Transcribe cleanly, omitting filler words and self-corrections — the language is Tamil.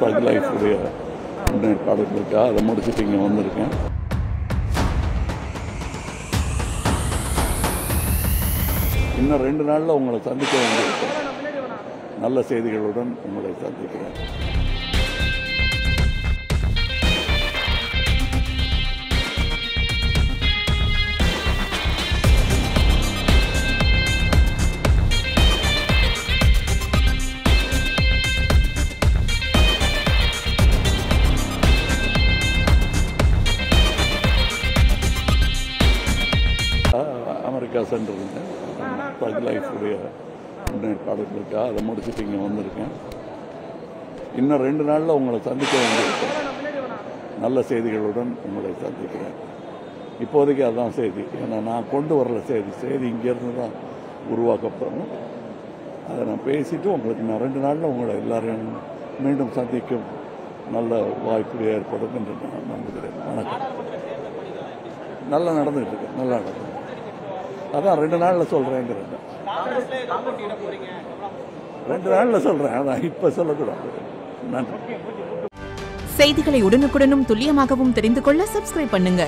லைஃபுடைய முன்னேற்பாடுகளுக்காக அதை முடிச்சுட்டு இங்கே வந்திருக்கேன். இன்னும் 2 நாளில் உங்களை சந்திக்க வேண்டியிருக்கேன். நல்ல செய்திகளுடன் உங்களை சந்திக்கிறேன். அமெரிக்கா சென்றிருந்தேன். லைஃபுடைய முன்னேற்பாடுகளுக்காக அதை முடிச்சுட்டு இங்கே வந்திருக்கேன். இன்னும் 2 நாளில் உங்களை சந்திக்க வேண்டியிருக்கேன். நல்ல செய்திகளுடன் உங்களை சந்திக்கிறேன். இப்போதைக்கு அதுதான் செய்தி. ஏன்னா நான் கொண்டு வரல செய்தி இங்கேருந்து தான் உருவாக்கப்படணும். அதை நான் பேசிட்டு உங்களுக்கு நான் 2 நாளில் உங்களை எல்லாரையும் மீண்டும் சந்திக்கும் நல்ல வாய்ப்பு ஏற்படும் என்று நான் நம்புகிறேன். வணக்கம். நல்லா நடந்துகிட்டு இருக்கு. நல்லா நடந்து அதான் 2 நாளில் சொல்கிறேங்கிறேன். 2 நாளில் சொல்கிறேன். அதான் இப்போ சொல்லக்கூடாது. நன்றி. செய்திகளை உடனுக்குடனும் துல்லியமாகவும் தெரிந்து கொள்ள சப்ஸ்கிரைப் பண்ணுங்க.